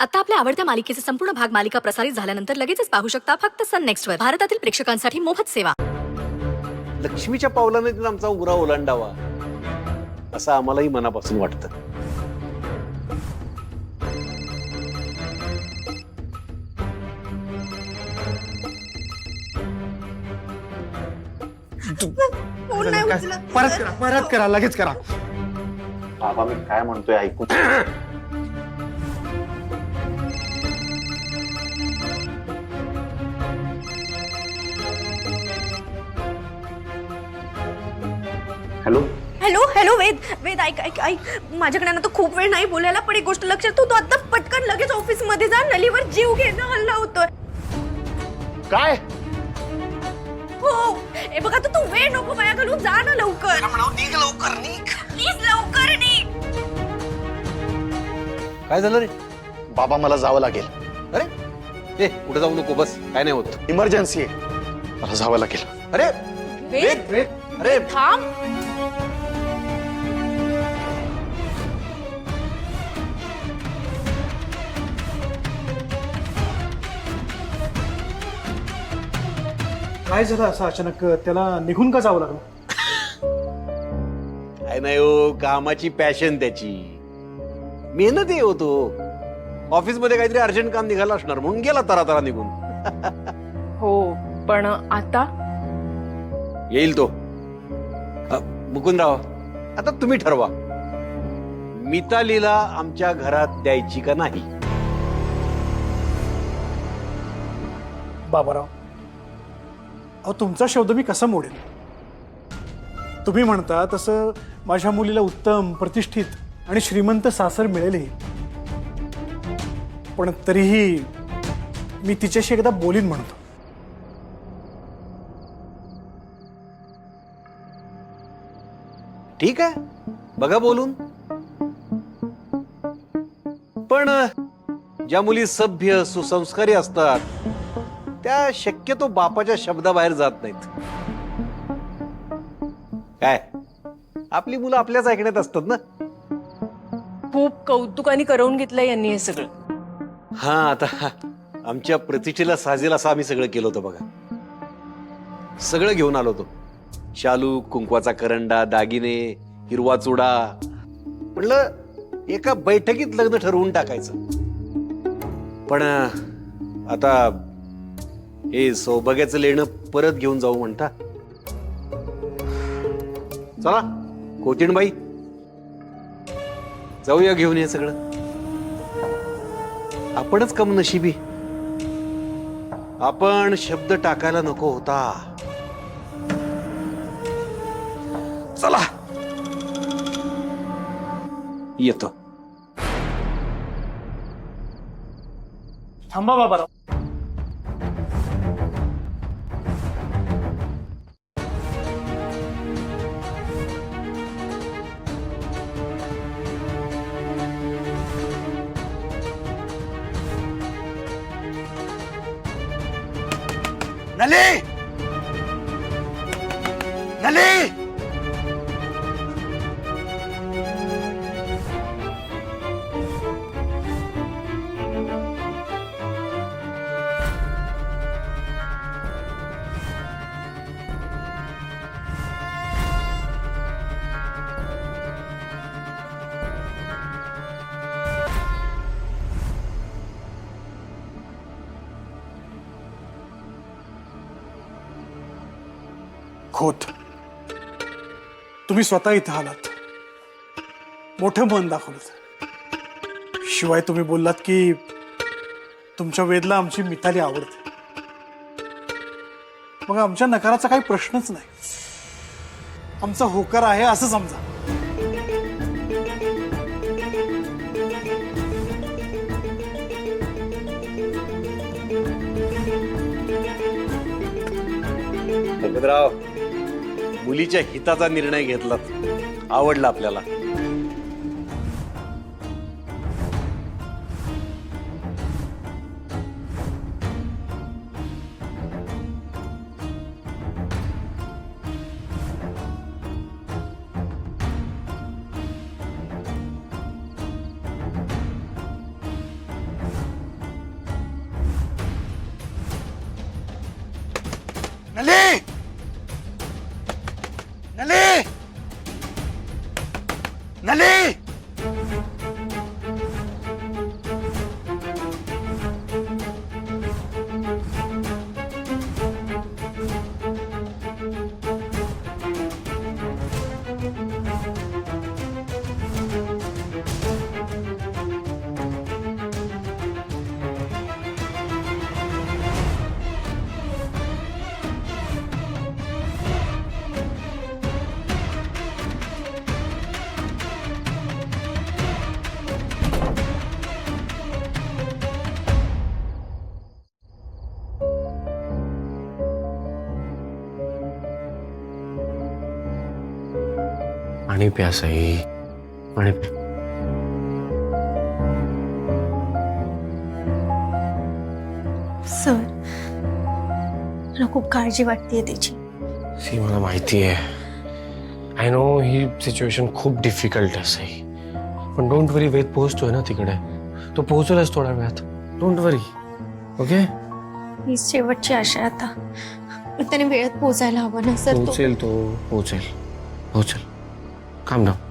आता आपल्या आवडत्या मालिकेचे संपूर्ण भाग मालिका प्रसारित झाल्यानंतर लगेचच पाहू शकता फक्त सन नेक्स्टवर. भारतातील प्रेक्षकांसाठी मोफत सेवा. लक्ष्मीच्या पावलाने तिला आमचा उरा ओलांडावा असं आम्हालाही मनापासून वाटतं. परत करा लगेच करा. बाबा मी काय म्हणतोय ऐकून. हॅलो हॅलो हॅलो वेद वेद ऐक ऐक ऐक माझ्याकडे ना तो खूप वेळ नाही बोलायला, पण एक गोष्ट लक्षात ठेव, तू आता पटकन लगेच ऑफिस मध्ये जा. नलीवर जीव घेणं हल्ला होतोय. काय हो हे बघा, तू वेळ नको माया घालून, जा ना लवकर. लवकर निघ प्लीज, लवकर निघ. काय झालं रे? बाबा मला जावं लागेल. अरे ए कुठे जाऊ नको, बस काय नाही होत. इमर्जन्सी आहे, मला जावं लागेल. अरे वेद अरे थांब. काय झालं असं अचानक त्याला निघून का जावं लागलं? काय नाही हो, कामाची पॅशन त्याची, मेहनत आहे हो तो. ऑफिस मध्ये काहीतरी अर्जंट काम निघालं असणार म्हणून गेला तरा निघून. हो पण आता येईल तो. मुकुंदराव आता तुम्ही ठरवा, मितालीला आमच्या घरात द्यायची का नाही. बाबाराव, अहो तुमचा शब्द मी कसा मोडेल? तुम्ही म्हणता तसं माझ्या मुलीला उत्तम, प्रतिष्ठित आणि श्रीमंत सासर मिळेलही, पण तरीही मी तिच्याशी एकदा बोलीन म्हणतो. ठीक आहे, बघा बोलून. पण ज्या मुली सभ्य सुसंस्कारी असतात त्या शक्यतो बापाच्या शब्दाबाहेर जात नाहीत. काय आपली मुलं आपल्याच ऐकण्यात असतात ना. खूप कौतुकाने करवून घेतलंय यांनी हे सगळं. हा आता आमच्या प्रतिष्ठेला साजेल असं आम्ही सगळं केलं होतं बघा. सगळं घेऊन आलो होतो, शालू, कुंकवाचा करंडा, दागिने, हिरवा चुडा. म्हणलं एका बैठकीत लग्न ठरवून टाकायचं. पण आता हे सौभाग्याचं लेणं परत घेऊन जाऊ म्हणता. चला कोतीणबाई, जाऊया घेऊन हे सगळं. आपणच कम नशिबी, आपण शब्द टाकायला नको होता. चला येतो. थांबा बाबाराव. नली नली खोत, तुम्ही स्वतः इथं आलात, मोठं मन दाखवलं. शिवाय तुम्ही बोललात की तुमच्या वेदला आमची मिताली आवडते. मग आमच्या नकाराचा काही प्रश्नच नाही, आमचा होकार आहे असं समजा. मुकुंदराव, मुलीच्या हिताचा निर्णय घेतलात, आवडला आपल्याला. नले नले नले पाणी प्या साई, पाणी प्या. सर मला खूप काळजी वाटते त्याची. सी मला माहिती आहे. आय नो ही सिच्युएशन खूप डिफिकल्ट आहे साई, पण डोंट वरी, वेद पोहोचतोय ना तिकडे. तो पोहोचलाच थोड्या वेळात. Don't worry. ओके, ही शेवटची आशा आहे आता. पण त्याने वेळेत पोहोचायला हवं ना सर. पोहोचेल तो, पोहोचेल पोहोचेल. काम डाऊन.